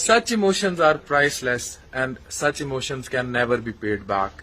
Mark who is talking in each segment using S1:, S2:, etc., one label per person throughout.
S1: Such emotions are priceless and such emotions can never be paid back.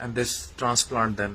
S1: and this transplant then.